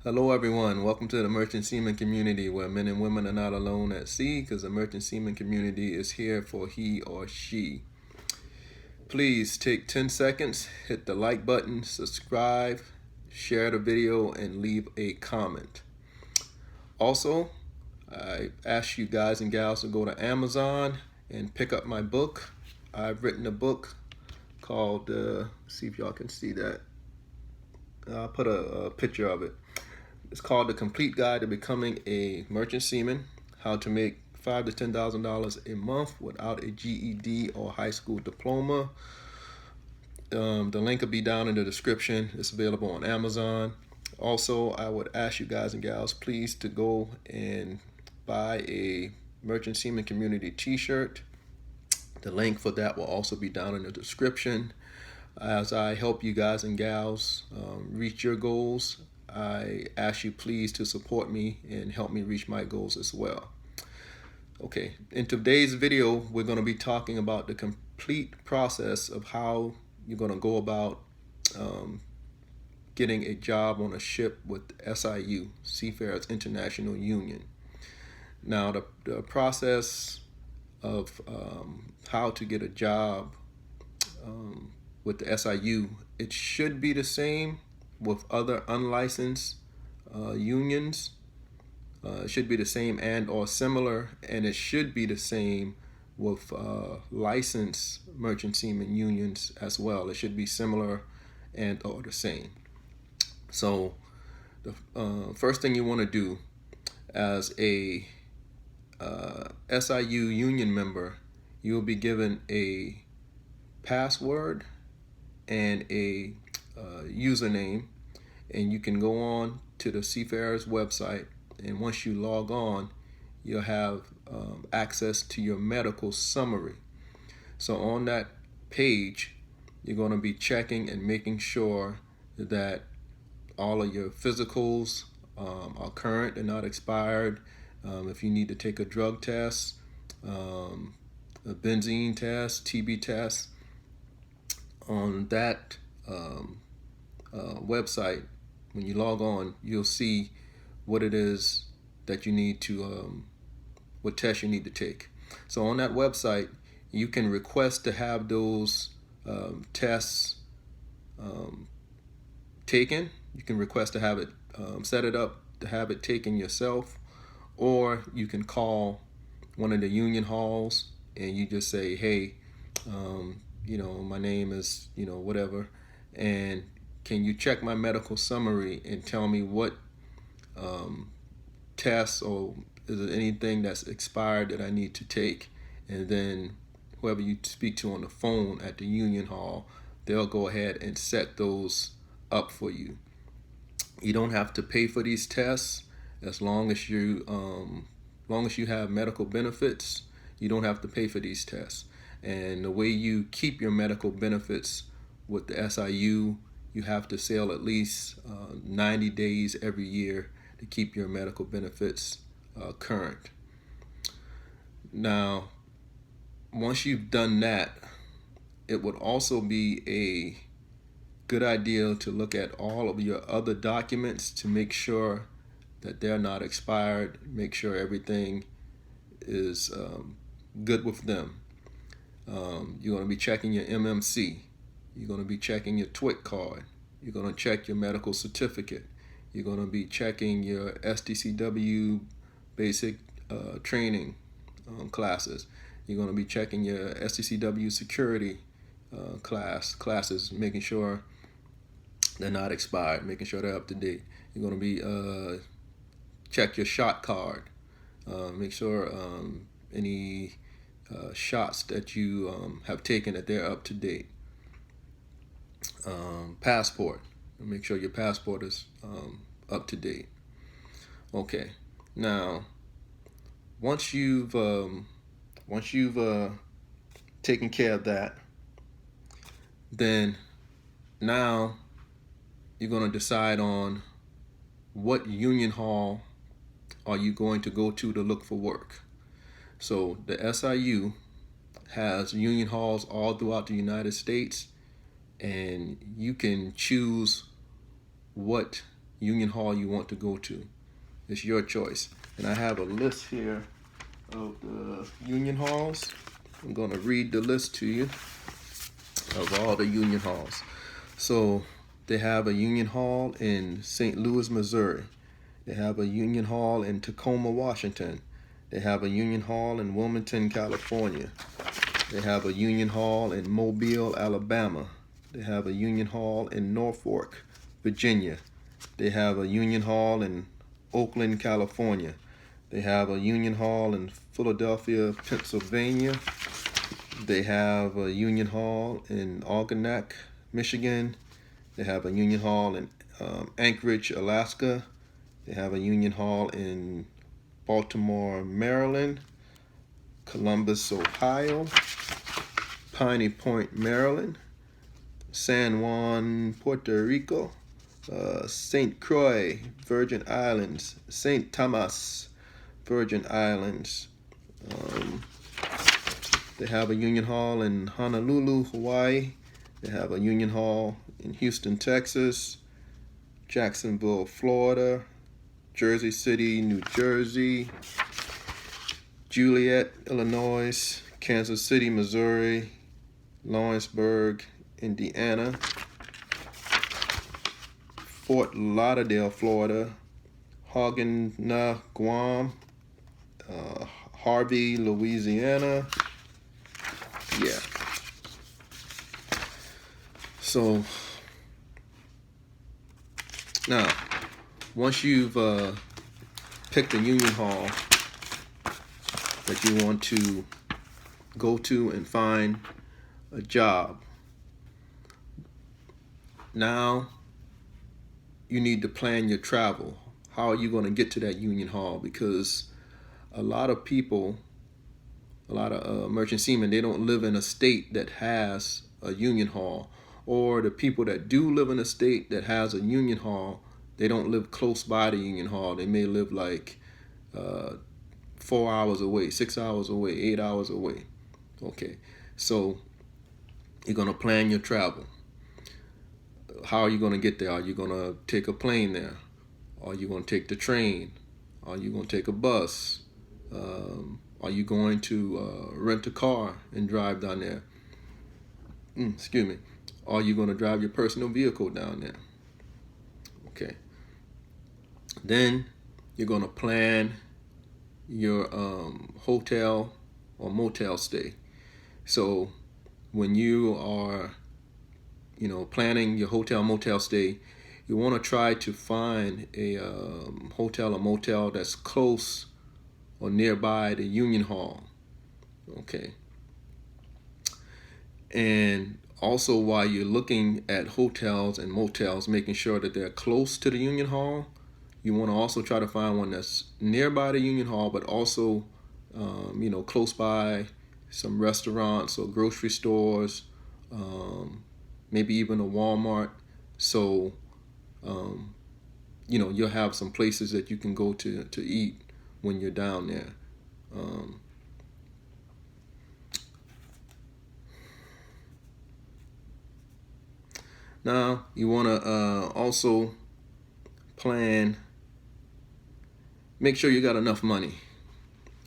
Hello everyone, welcome to the Merchant Seaman community where men and women are not alone at sea because the Merchant Seaman community is here for he or she. Please take 10 seconds, hit the like button, subscribe, share the video, and leave a comment. Also, I ask you guys and gals to go to Amazon and pick up my book. I've written a book called, see if y'all can see that. I'll put a picture of it. It's called The Complete Guide to Becoming a Merchant Seaman, how to make $5,000 to $10,000 a month without a GED or high school diploma. The link will be down in the description. It's available on Amazon. Also, I would ask you guys and gals, please to go and buy a Merchant Seaman Community t-shirt. The link for that will also be down in the description. As I help you guys and gals reach your goals, I ask you please to support me and help me reach my goals as well. Okay, in today's video, we're going to be talking about the complete process of how you're going to go about getting a job on a ship with SIU, Seafarers International Union. Now, the process of how to get a job with the SIU, it should be the same with other unlicensed unions. It should be the same and or similar, and it should be the same with licensed merchant seaman unions as well. It should be similar and or the same. So the first thing you want to do as a SIU union member, you will be given a password and a username, and you can go on to the Seafarers website, and once you log on, you'll have access to your medical summary. So on that page, you're going to be checking and making sure that all of your physicals are current and not expired. If you need to take a drug test, a benzene test, TB test, on that website, when you log on, you'll see what it is that you need to, what tests you need to take. So on that website, you can request to have those tests taken. You can request to have it, set it up to have it taken yourself, or you can call one of the union halls and you just say, hey, you know, my name is, you know, whatever, and can you check my medical summary and tell me what tests or is there anything that's expired that I need to take? And then whoever you speak to on the phone at the union hall, they'll go ahead and set those up for you. You don't have to pay for these tests as long as you have medical benefits. You don't have to pay for these tests. And the way you keep your medical benefits with the SIU, you have to sail at least 90 days every year to keep your medical benefits current. Now, once you've done that, it would also be a good idea to look at all of your other documents to make sure that they're not expired, make sure everything is good with them. You're going to be checking your MMC. You're going to be checking your TWIC card. You're going to check your medical certificate. You're going to be checking your STCW basic training classes. You're going to be checking your STCW security classes, making sure they're not expired, making sure they're up to date. You're going to be check your shot card. Make sure any shots that you have taken, that they're up to date. Passport. Make sure your passport is up to date. Okay. Now, once you've taken care of that, then now you're going to decide on what union hall are you going to go to look for work. So the SIU has union halls all throughout the United States, and you can choose what union hall you want to go to. It's your choice. And I have a list here of the union halls. I'm going to read the list to you of all the union halls. So they have a union hall in St. Louis, Missouri. They have a union hall in Tacoma, Washington. They have a union hall in Wilmington, California. They have a union hall in Mobile, Alabama. They have a union hall in Norfolk, Virginia. They have a union hall in Oakland, California. They have a union hall in Philadelphia, Pennsylvania. They have a union hall in Algonac, Michigan. They have a union hall in Anchorage, Alaska. They have a union hall in Baltimore, Maryland. Columbus, Ohio. Piney Point, Maryland. San Juan, Puerto Rico. St. Croix, Virgin Islands. St. Thomas, Virgin Islands. They have a union hall in Honolulu, Hawaii. They have a union hall in Houston, Texas. Jacksonville, Florida. Jersey City, New Jersey. Joliet, Illinois. Kansas City, Missouri. Lawrenceburg, Indiana. Fort Lauderdale, Florida. Hagen, Guam. Harvey, Louisiana. Yeah. So now, once you've picked a union hall that you want to go to and find a job, now you need to plan your travel. How are you going to get to that union hall? Because a lot of people, a lot of merchant seamen, they don't live in a state that has a union hall. Or the people that do live in a state that has a union hall, they don't live close by the union hall. They may live like 4 hours away, 6 hours away, 8 hours away. Okay, so you're going to plan your travel. How are you going to get there? Are you going to take a plane there? Are you going to take the train? Are you going to take a bus? Are you going to rent a car and drive down there? Excuse me. Are you going to drive your personal vehicle down there? Okay. Then you're going to plan your hotel or motel stay. So when you are, planning your hotel motel stay, you want to try to find a hotel or motel that's close or nearby the union hall. Okay. And also, while you're looking at hotels and motels, making sure that they're close to the union hall, you want to also try to find one that's nearby the union hall, but also, close by some restaurants or grocery stores, maybe even a Walmart. So, you'll have some places that you can go to eat when you're down there. Now, you want to also make sure you got enough money.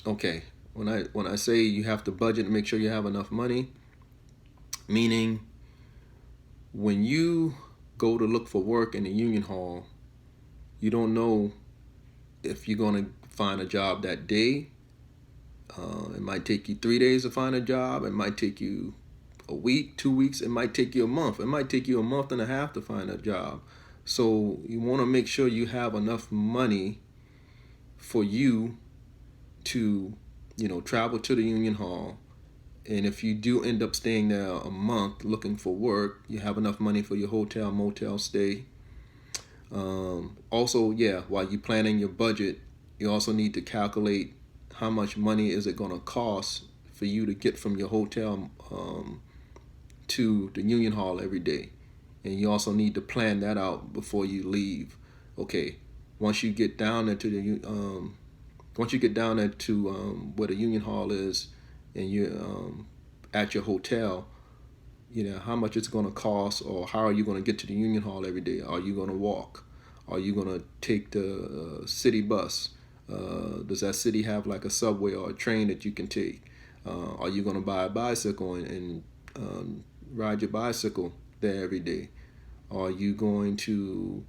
Okay, when I say you have to budget and make sure you have enough money, meaning when you go to look for work in the union hall, you don't know if you're going to find a job that day. It might take you 3 days to find a job. It might take you a week, 2 weeks. It might take you a month. It might take you a month and a half to find a job. So you want to make sure you have enough money for you to, travel to the union hall. And if you do end up staying there a month looking for work, you have enough money for your hotel, motel stay. Also, while you're planning your budget, you also need to calculate how much money is it going to cost for you to get from your hotel to the union hall every day. And you also need to plan that out before you leave. Okay, once you get down there to where the union hall is, and you're at your hotel, how much it's going to cost, or how are you going to get to the union hall every day? Are you going to walk? Are you going to take the city bus? Does that city have like a subway or a train that you can take? Are you going to buy a bicycle and ride your bicycle there every day? Are you going to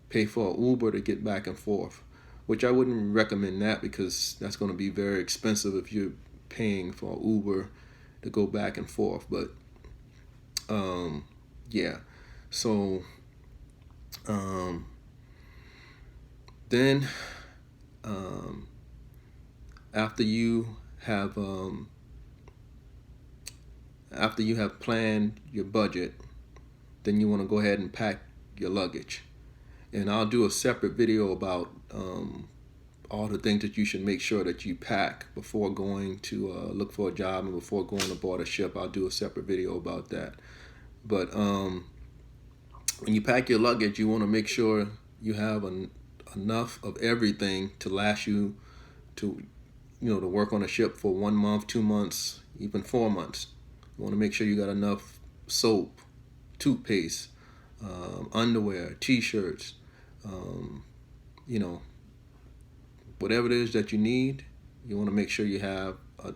pay for an Uber to get back and forth? Which I wouldn't recommend that, because that's going to be very expensive if you're paying for Uber to go back and forth. But yeah, so then after you have planned your budget, then you want to go ahead and pack your luggage. And I'll do a separate video about all the things that you should make sure that you pack before going to look for a job and before going aboard a ship. I'll do a separate video about that. But when you pack your luggage, you want to make sure you have enough of everything to last you to work on a ship for 1 month, 2 months, even 4 months. You want to make sure you got enough soap, toothpaste, underwear, t-shirts, whatever it is that you need. You want to make sure you have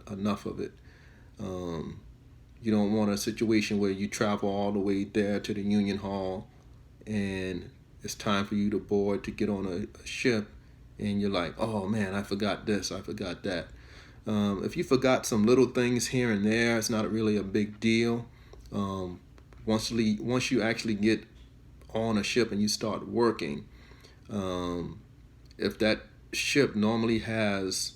enough of it. You don't want a situation where you travel all the way there to the Union Hall and it's time for you to board to get on a ship, and you're like, oh man, I forgot this, I forgot that. If you forgot some little things here and there, it's not really a big deal. Once you actually get on a ship and you start working, if that ship normally has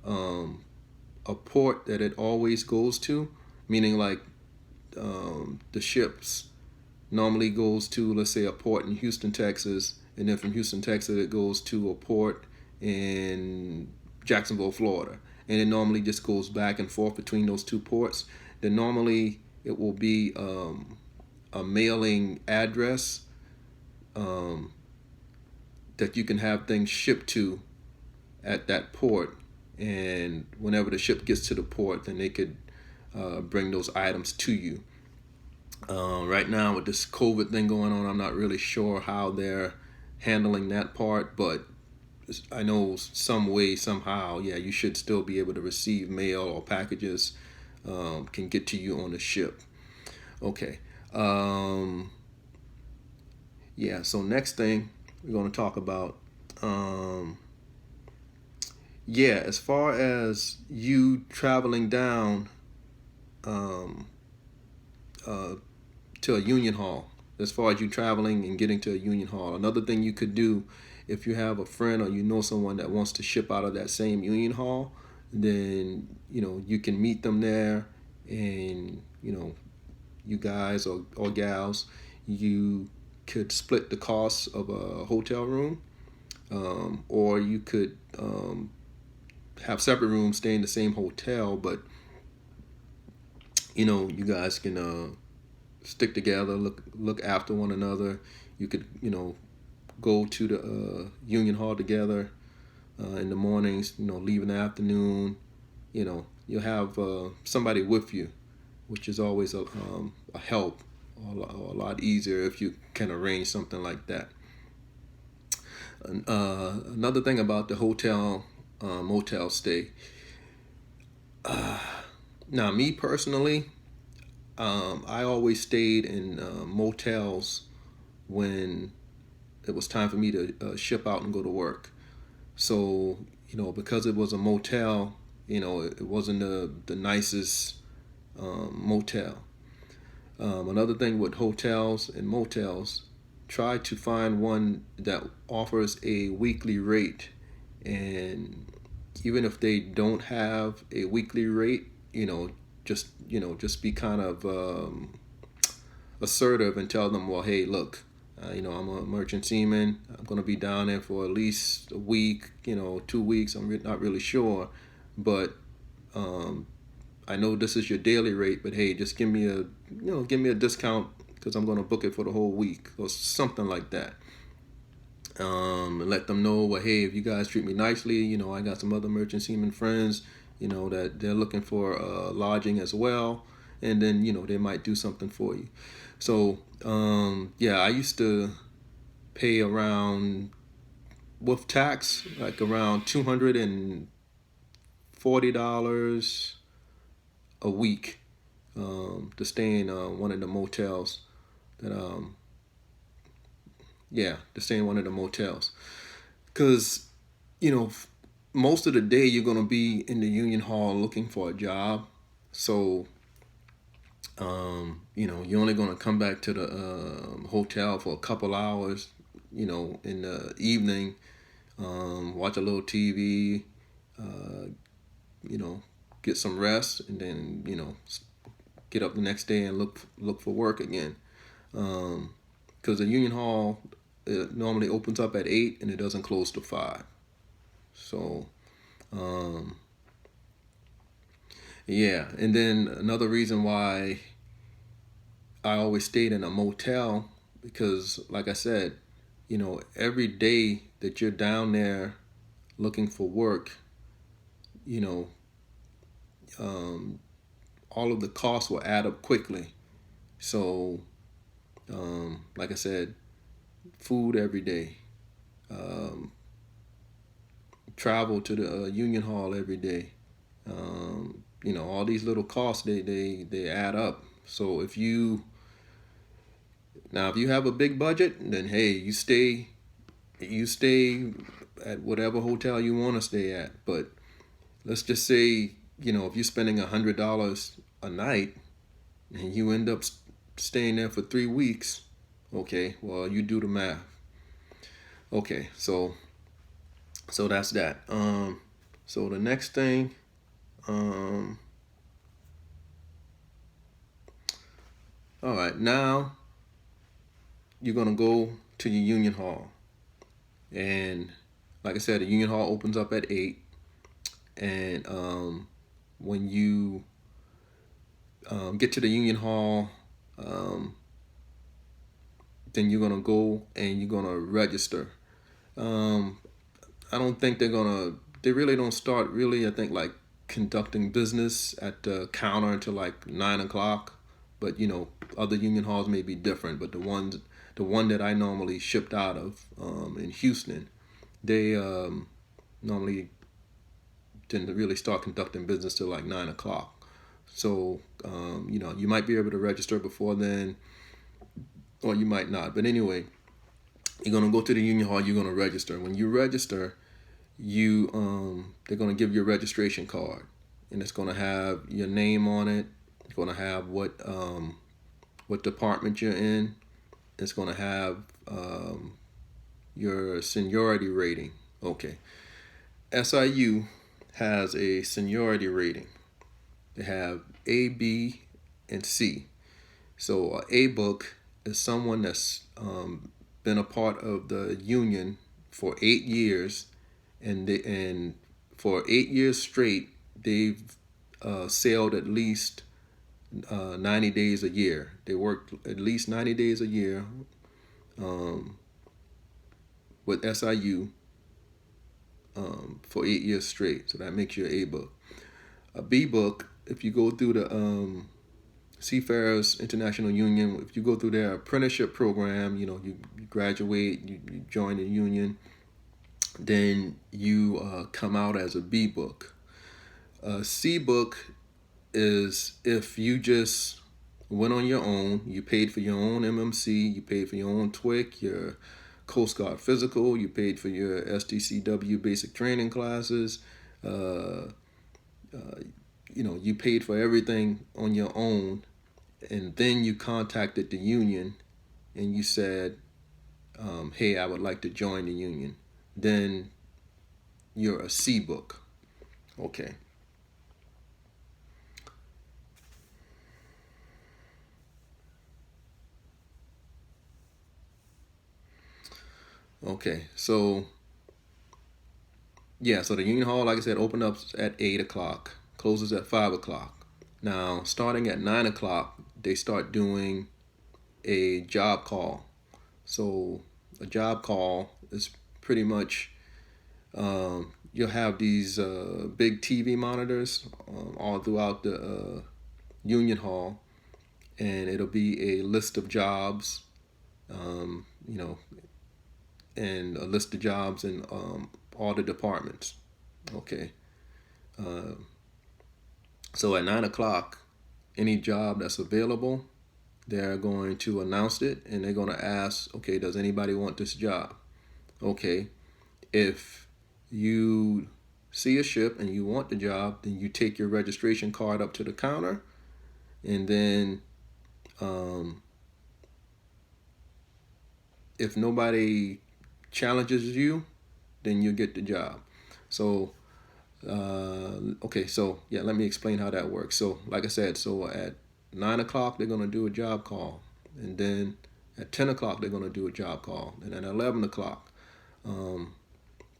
a port that it always goes to, meaning like the ships normally goes to, let's say, a port in Houston, Texas, and then from Houston, Texas, it goes to a port in Jacksonville, Florida, and it normally just goes back and forth between those two ports, then normally it will be a mailing address that you can have things shipped to at that port, and whenever the ship gets to the port, then they could bring those items to you. Right now with this COVID thing going on, I'm not really sure how they're handling that part, but I know some way, somehow, yeah, you should still be able to receive mail or packages can get to you on the ship. Okay. Yeah, so next thing we're going to talk about, as far as you traveling down to a union hall, as far as you traveling and getting to a union hall, another thing you could do, if you have a friend or you know someone that wants to ship out of that same union hall, then you can meet them there, and you guys or gals, you could split the cost of a hotel room, or you could have separate rooms, stay in the same hotel, but you guys can stick together, look after one another. You could go to the union hall together in the mornings, leave in the afternoon. You'll have somebody with you, which is always a help, or a lot easier if you can arrange something like that. Another thing about the hotel motel stay. Now, me personally, I always stayed in motels when it was time for me to ship out and go to work. So, because it was a motel, it wasn't the nicest motel. Another thing with hotels and motels, try to find one that offers a weekly rate. And even if they don't have a weekly rate, just be kind of assertive and tell them, well, hey, look, I'm a merchant seaman. I'm going to be down there for at least a week, 2 weeks. I'm not really sure, but I know this is your daily rate. But hey, just give me a discount, because I'm going to book it for the whole week, or something like that. And let them know, well, hey, if you guys treat me nicely, I got some other merchant seaman friends, that they're looking for lodging as well, and then they might do something for you. So I used to pay around, with tax, like around $240 a week to stay in one of the motels that to stay in one of the motels, because most of the day you're going to be in the union hall looking for a job. So you're only going to come back to the hotel for a couple hours, in the evening, watch a little TV, get some rest, and then, get up the next day and look for work again. Because the union hall normally opens up at 8 and it doesn't close till 5. So, and then another reason why I always stayed in a motel, because like I said, every day that you're down there looking for work, all of the costs will add up quickly. So, like I said, food every day, travel to the union hall every day. All these little costs, they add up. So if you have a big budget, then hey, you stay at whatever hotel you want to stay at. But let's just say, if you're spending $100 a night and you end up staying there for 3 weeks, okay, well, you do the math. Okay, so that's that. So the next thing, all right, now you're gonna go to your union hall, and like I said, the union hall opens up at 8, and when you get to the union hall, then you're gonna go and you're gonna register. I don't think they really don't start I think, like, conducting business at the counter until like 9 o'clock. But other union halls may be different. But the one that I normally shipped out of in Houston, they normally didn't really start conducting business till like 9 o'clock. So you might be able to register before then, or you might not. But anyway, you're gonna go to the union hall. You're gonna register. When you register, they're gonna give you a registration card, and it's gonna have your name on it. It's gonna have what department you're in. It's gonna have your seniority rating. Okay, SIU has a seniority rating. They have A, B, and C. So A book is someone that's been a part of the union for 8 years, and for 8 years straight, they've sailed at least 90 days a year. They worked at least 90 days a year with SIU for 8 years straight. So that makes you an A book. A B book, if you go through the Seafarers International Union, if you go through their apprenticeship program, you graduate, you join the union, then you come out as a B book. A C book is if you just went on your own, you paid for your own MMC, you paid for your own TWIC, your Coast Guard physical, you paid for your STCW basic training classes, you paid for everything on your own, and then you contacted the union and you said, hey, I would like to join the union. Then you're a C book. Okay. Okay, so the union hall, like I said, opened up at 8 o'clock, closes at 5 o'clock. Now, starting at 9 o'clock, they start doing a job call. So a job call is pretty much, you'll have these big TV monitors all throughout the union hall, and it'll be a list of jobs, and a list of jobs in all the departments. Okay. So at 9 o'clock, any job that's available, they're going to announce it, and they're going to ask, okay, does anybody want this job? Okay. If you see a ship and you want the job, then you take your registration card up to the counter, and then if nobody challenges you, then you get the job. So okay, so yeah, let me explain how that works. So like I said, so at 9 o'clock they're going to do a job call, and then at 10 o'clock they're going to do a job call, and at 11 o'clock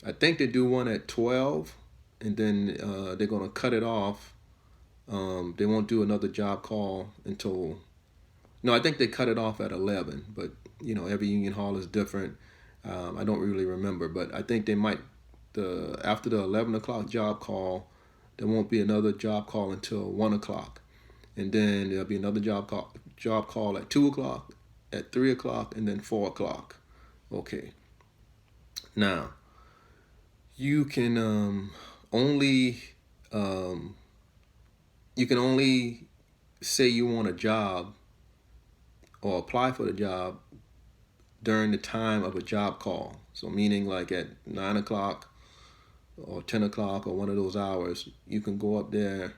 I think they do one at 12, and then they're going to cut it off. They won't do another job call until, no, I think they cut it off at 11, but every union hall is different. I don't really remember, but I think they might, after the 11 o'clock job call, there won't be another job call until 1 o'clock. And then there'll be another job call at 2 o'clock, at 3 o'clock, and then 4 o'clock. Okay. Now, you can only say you want a job or apply for the job during the time of a job call. So meaning like at 9 o'clock or 10 o'clock or one of those hours, you can go up there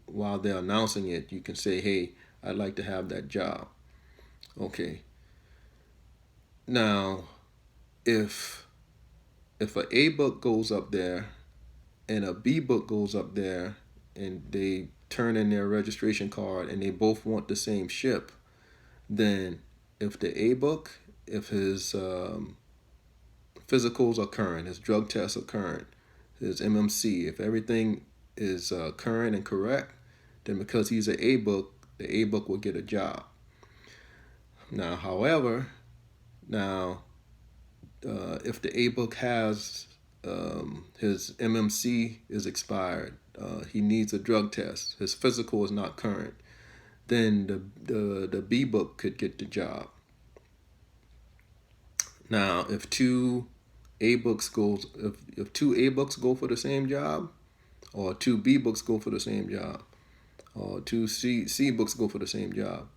while they're announcing it. You can say, hey, I'd like to have that job. Okay. Now, if an A book goes up there and a B book goes up there and they turn in their registration card and they both want the same ship, then if the A book, if his physicals are current, his drug tests are current, his MMC, if everything is current and correct, then because he's an A book, the A book will get a job. Now, however, if the A book has his MMC is expired, he needs a drug test, his physical is not current, then the B book could get the job. Now, if two A books go for the same job, or two B books go for the same job, or two C books go for the same job,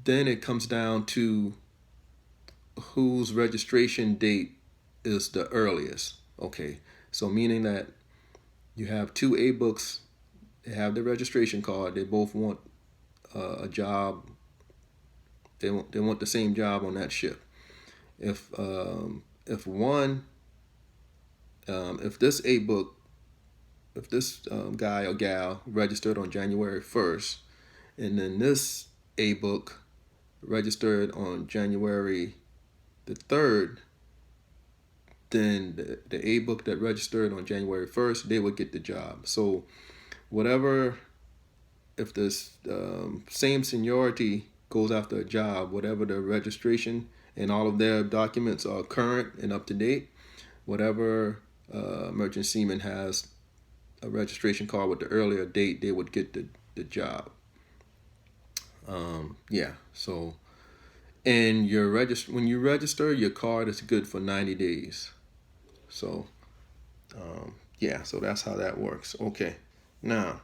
then it comes down to whose registration date is the earliest. Okay, so meaning that you have two A books, they have the registration card, they both want a job, they want the same job on that ship. If this A book, if this guy or gal registered on January 1st, and then this A book registered on January the 3rd, then the A book that registered on January 1st, they would get the job. So whatever, if this same seniority goes after a job, whatever the registration and all of their documents are current and up to date, whatever merchant seaman has a registration card with the earlier date, they would get the job. Yeah, so, and when you register, your card is good for 90 days. So, yeah, so that's how that works. Okay, now,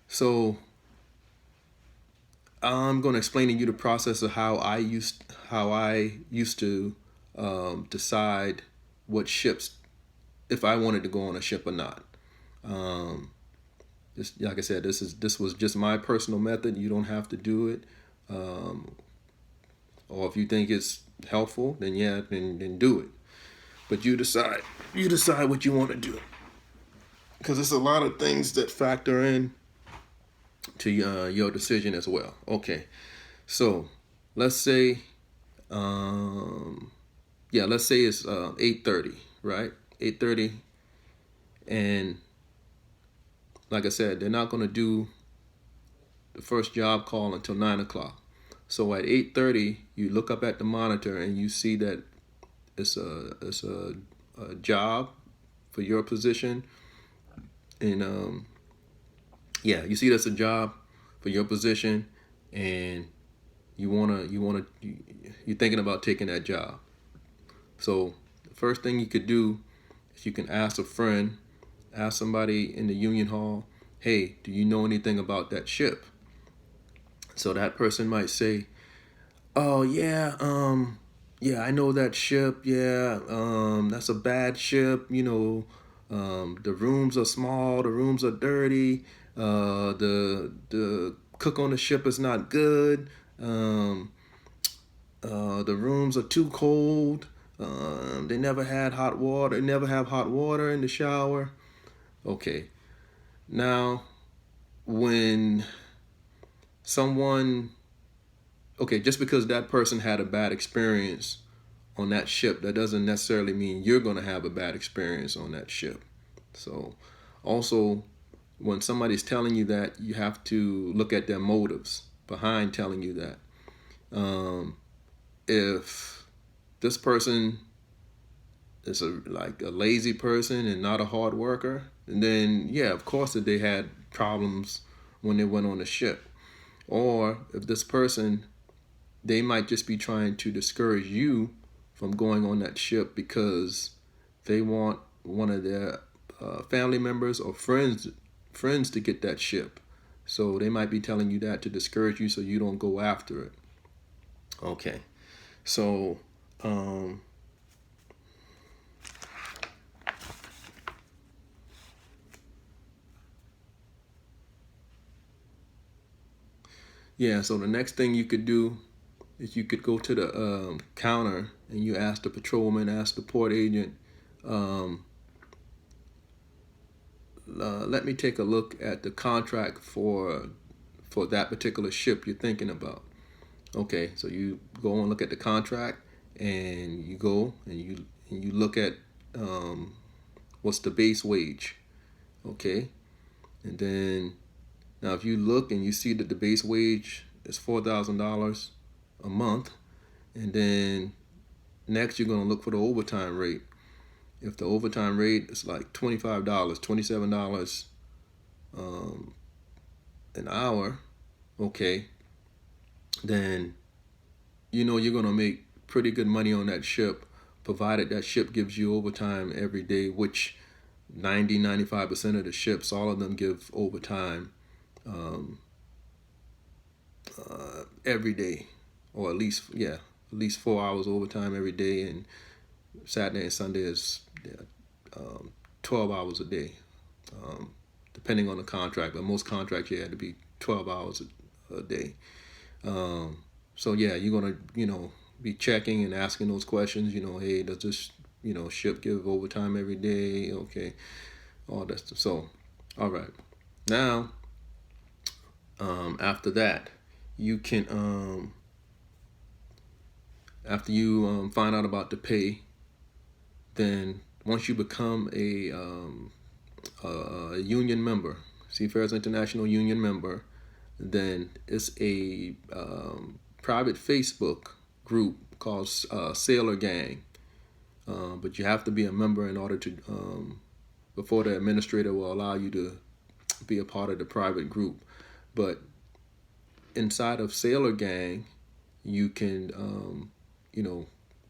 so I'm going to explain to you the process of how I used to decide what ships, if I wanted to go on a ship or not. Just like I said, this was just my personal method. You don't have to do it, or if you think it's helpful, then yeah, then do it. But you decide what you want to do, because there's a lot of things that factor in to your decision as well. Okay, so let's say let's say it's 8:30, right? 8:30, and like I said, they're not going to do the first job call until 9 o'clock. So at 8:30, you look up at the monitor and you see that it's a job for your position, and you see that's a job for your position, and you're thinking about taking that job. So the first thing you could do is you can ask a friend, ask somebody in the union hall, hey, do you know anything about that ship? So that person might say, oh yeah, yeah, I know that ship. Yeah, that's a bad ship. The rooms are small. The rooms are dirty. The cook on the ship is not good. The rooms are too cold. They never had hot water. They never have hot water in the shower. Okay, now when someone just because that person had a bad experience on that ship, that doesn't necessarily mean you're going to have a bad experience on that ship. So also, when somebody's telling you that, you have to look at their motives behind telling you that. If this person is a lazy person and not a hard worker, and then yeah, of course that they had problems when they went on the ship. Or if this person, they might just be trying to discourage you from going on that ship because they want one of their family members or friends to get that ship. So they might be telling you that to discourage you so you don't go after it. Okay. So yeah, so the next thing you could do is you could go to the counter and you ask the patrolman, ask the port agent, let me take a look at the contract for that particular ship you're thinking about. Okay, so you go and look at the contract, and you go and you look at what's the base wage. Okay, and then now if you look and you see that the base wage is $4,000 a month, and then next you're going to look for the overtime rate. If the overtime rate is like $25, $27 an hour, okay, then you're going to make pretty good money on that ship, provided that ship gives you overtime every day, which 95% of the ships, all of them give overtime every day, or at least 4 hours overtime every day, and Saturday and Sunday is 12 hours a day, depending on the contract. But most contracts you had to be 12 hours a day. So yeah, you're gonna be checking and asking those questions. Hey, does this ship give overtime every day? Okay, all that stuff. So, all right, now after that, you can after you find out about the pay, then once you become a union member, Seafarers International Union member, then it's a private Facebook group called Sailor Gang. But you have to be a member in order to, before the administrator will allow you to be a part of the private group. But inside of Sailor Gang, you can,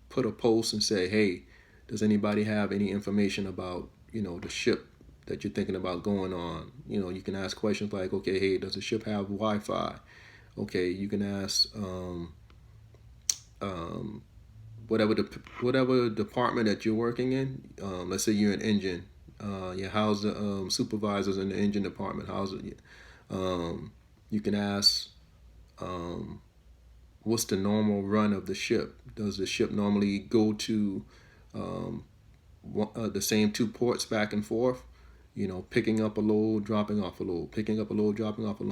put a post and say, hey, does anybody have any information about, the ship that you're thinking about going on? You can ask questions like, okay, hey, does the ship have Wi-Fi? Okay, you can ask whatever department that you're working in. Let's say you're an engine. How's the supervisors in the engine department? How's it? You can ask, what's the normal run of the ship? Does the ship normally go to the same two ports back and forth? Picking up a load, dropping off a load, picking up a load, dropping off a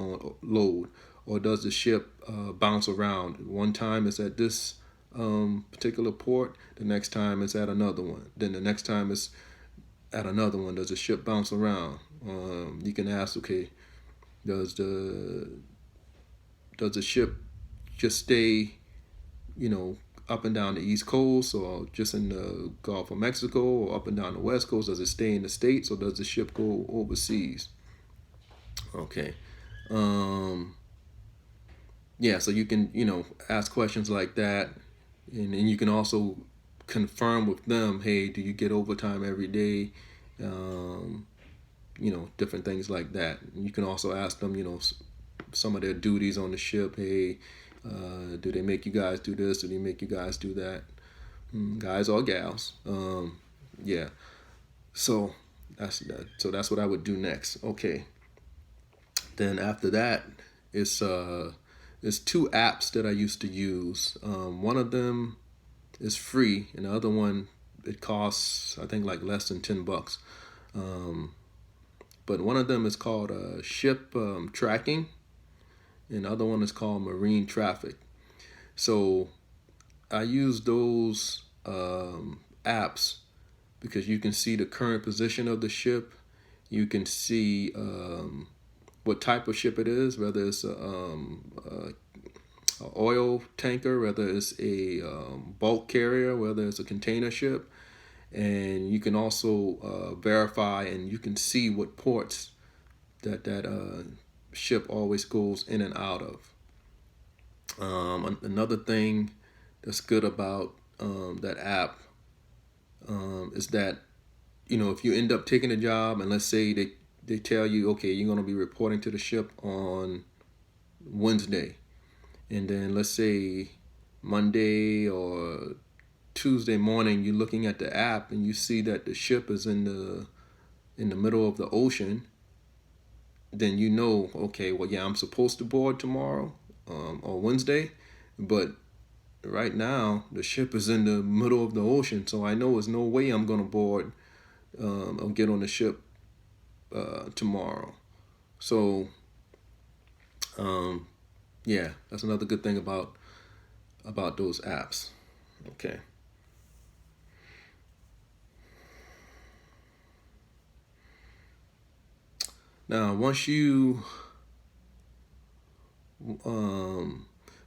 load, or does the ship bounce around? One time it's at this particular port, the next time it's at another one, then the next time it's at another one. Does the ship bounce around? You can ask, okay, does the ship just stay, up and down the East Coast, or just in the Gulf of Mexico, or up and down the West Coast? Does it stay in the States, or does the ship go overseas? Okay. yeah, so you can, ask questions like that, and you can also confirm with them, hey, do you get overtime every day? Um, different things like that. And you can also ask them, some of their duties on the ship. Hey, do they make you guys do this? Do they make you guys do that? Guys or gals? Yeah. So that's that. So that's what I would do next. Okay. Then after that, it's it's two apps that I used to use. One of them is free, and the other one it costs I think like less than $10. Um, but one of them is called Ship Tracking, and the other one is called Marine Traffic. So I use those apps because you can see the current position of the ship. You can see what type of ship it is, whether it's a oil tanker, whether it's a bulk carrier, whether it's a container ship. And you can also verify, and you can see what ports that ship always goes in and out of. Another thing that's good about that app is that if you end up taking a job, and let's say they tell you, okay, you're going to be reporting to the ship on Wednesday, and then let's say Monday or Tuesday morning, you're looking at the app and you see that the ship is in the middle of the ocean, then okay, well, yeah, I'm supposed to board tomorrow or Wednesday, but right now the ship is in the middle of the ocean, so I know there's no way I'm gonna board or get on the ship tomorrow. So yeah, that's another good thing about those apps. Okay. Now, once you,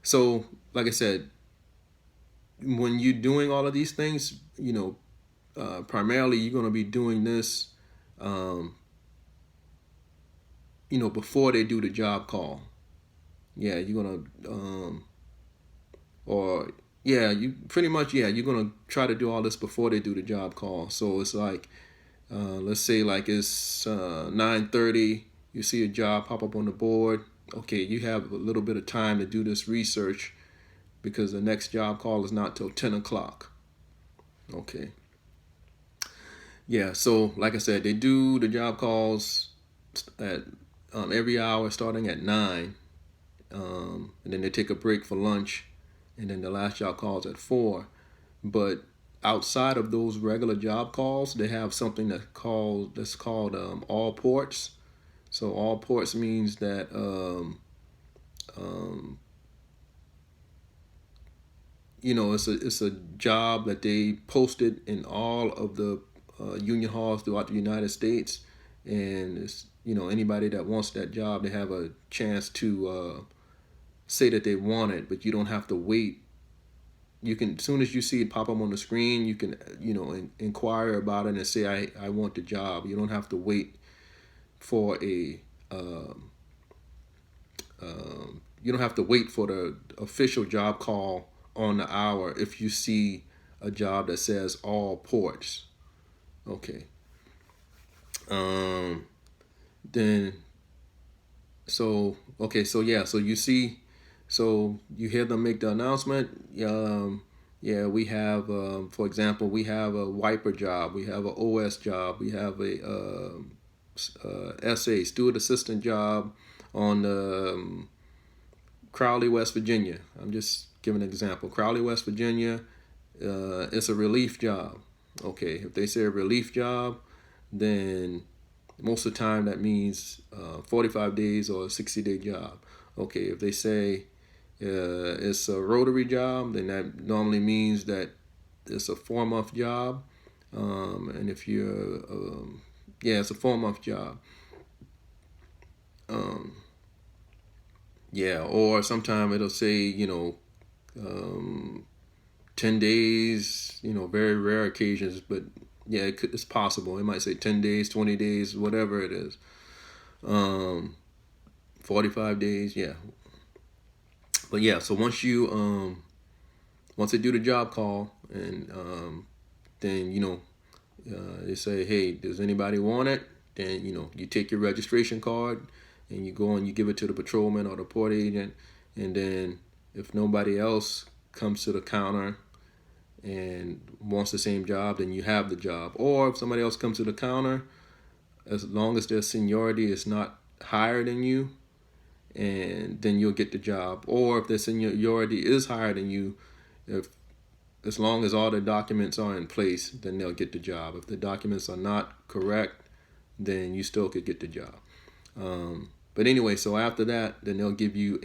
so like I said, when you're doing all of these things, primarily you're going to be doing this, before they do the job call. Yeah, you're going to, or yeah, you pretty much, yeah, you're going to try to do all this before they do the job call. So it's like, let's say like it's 9:30, you see a job pop up on the board. Okay, you have a little bit of time to do this research because the next job call is not till 10 o'clock. Okay. Yeah, so like I said, they do the job calls at every hour starting at 9, and then they take a break for lunch, and then the last job calls at 4. But outside of those regular job calls, they have something that's called all ports. So all ports means that it's a job that they posted in all of the union halls throughout the United States, and it's anybody that wants that job, they have a chance to say that they want it, but you don't have to wait. You can, as soon as you see it pop up on the screen, you can inquire about it and say I want the job. You don't have to wait for a you don't have to wait for the official job call on the hour if you see a job that says all ports. Okay. Then so yeah, so you see, so you hear them make the announcement. Yeah, we have, for example, we have a wiper job, we have a OS job, we have a SA steward assistant job on Crowley, West Virginia. I'm just giving an example. Crowley, West Virginia, it's a relief job. Okay, if they say a relief job, then most of the time that means 45 days or a 60-day job. Okay, if they say it's a rotary job, then that normally means that it's a 4-month job. And if you're, it's a 4-month job. Yeah, or sometime it'll say, 10 days, very rare occasions, but yeah, it's possible. It might say 10 days, 20 days, whatever it is. 45 days, yeah. But yeah, so once they do the job call, and then they say, hey, does anybody want it? Then you take your registration card and you go and you give it to the patrolman or the port agent, and then if nobody else comes to the counter and wants the same job, then you have the job. Or if somebody else comes to the counter, as long as their seniority is not higher than you, and then you'll get the job. Or if their seniority is higher than you, if as long as all the documents are in place, then they'll get the job. If the documents are not correct, then you still could get the job. But anyway, so after that, then they'll give you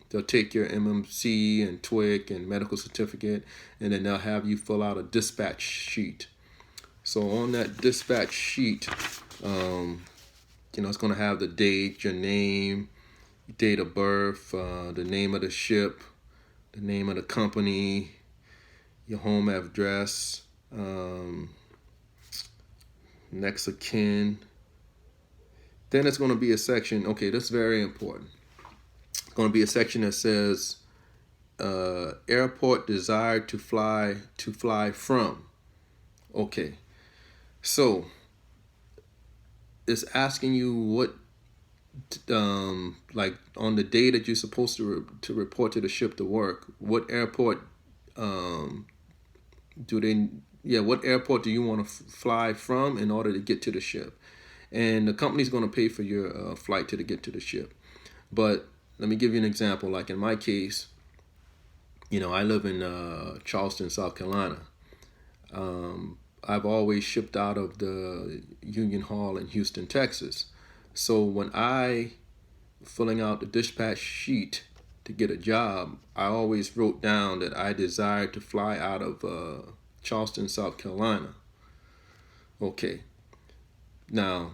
they'll take your MMC and TWIC and medical certificate, and then they'll have you fill out a dispatch sheet. So on that dispatch sheet, it's going to have the date, your name, date of birth, the name of the ship, the name of the company, your home address, next of kin. Then it's going to be a section, okay, that's very important. It's going to be a section that says airport desired to fly from. Okay, so it's asking you what, like on the day that you're supposed to report to the ship to work, what airport what airport do you want to fly from in order to get to the ship? And the company's going to pay for your flight to get to the ship. But let me give you an example. Like in my case, I live in Charleston, South Carolina. I've always shipped out of the Union Hall in Houston, Texas. So when I filling out the dispatch sheet to get a job, I always wrote down that I desired to fly out of Charleston, South Carolina. Okay. Now,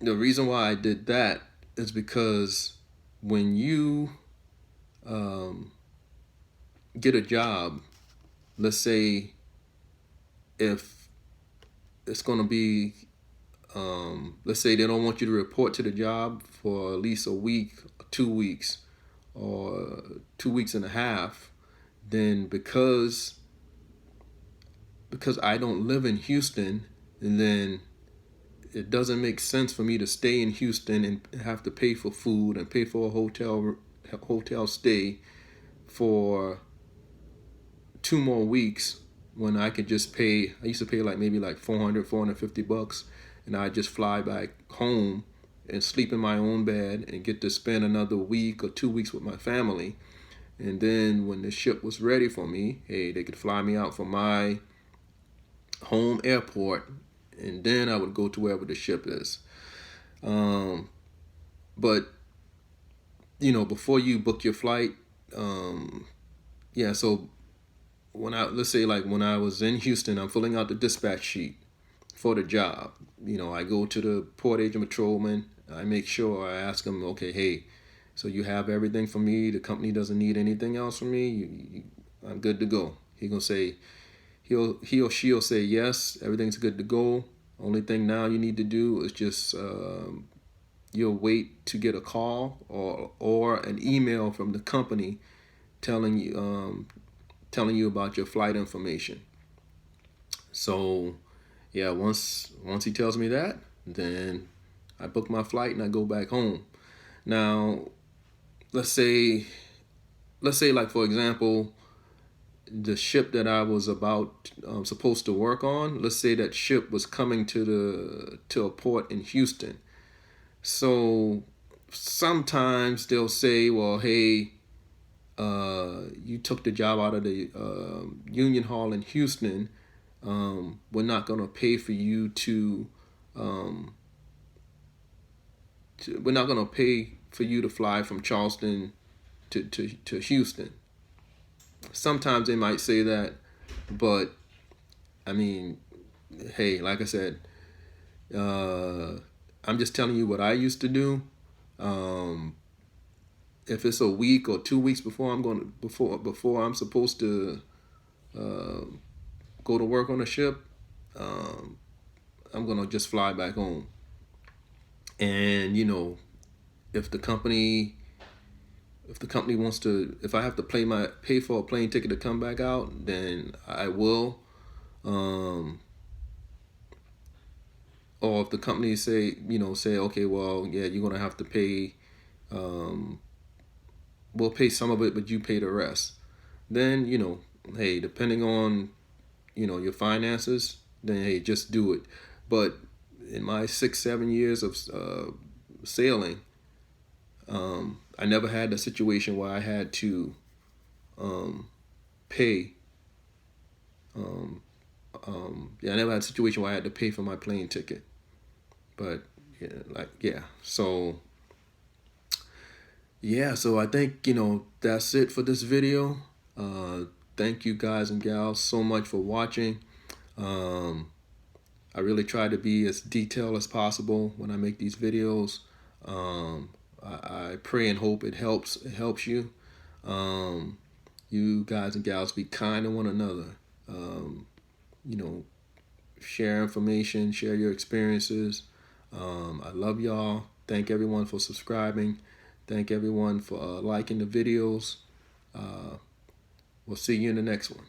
the reason why I did that is because when you get a job, let's say if it's going to be, let's say they don't want you to report to the job for at least a week, 2 weeks, or 2 weeks and a half, then because I don't live in Houston, and then it doesn't make sense for me to stay in Houston and have to pay for food and pay for a hotel stay for 2 more weeks when I could just pay. I used to pay maybe $450, and I just fly back home and sleep in my own bed and get to spend another week or 2 weeks with my family. And then when the ship was ready for me, hey, they could fly me out from my home airport, and then I would go to wherever the ship is. But before you book your flight, so when I was in Houston, I'm filling out the dispatch sheet for the job. I go to the port agent patrolman. I make sure I ask him, okay, hey, so you have everything for me. The company doesn't need anything else from me. I'm good to go. He gonna say, he or she'll say yes, everything's good to go. Only thing now you need to do is just you'll wait to get a call or an email from the company telling you about your flight information. So yeah, once he tells me that, then I book my flight and I go back home. Now, let's say like for example, the ship that I was supposed to work on, let's say that ship was coming to a port in Houston. So sometimes they'll say, well, hey, you took the job out of the Union Hall in Houston. We're not going to pay for you we're not going to pay for you to fly from Charleston to Houston. Sometimes they might say that, but I mean, hey, like I said, I'm just telling you what I used to do. If it's a week or 2 weeks before I'm supposed to go to work on a ship, I'm gonna just fly back home. And if the company wants to, if I have to pay for a plane ticket to come back out, then I will. Or if the company say, okay, well, yeah, you're gonna have to pay. We'll pay some of it, but you pay the rest. Then hey, depending on your finances, then hey, just do it. But in my 6-7 years of sailing, I never had a situation where I had to pay. I never had a situation where I had to pay for my plane ticket. But so I think that's it for this video. Thank you guys and gals so much for watching. I really try to be as detailed as possible when I make these videos. I pray and hope it helps you. You guys and gals, be kind to one another. Share information, share your experiences. I love y'all. Thank everyone for subscribing. Thank everyone for liking the videos. We'll see you in the next one.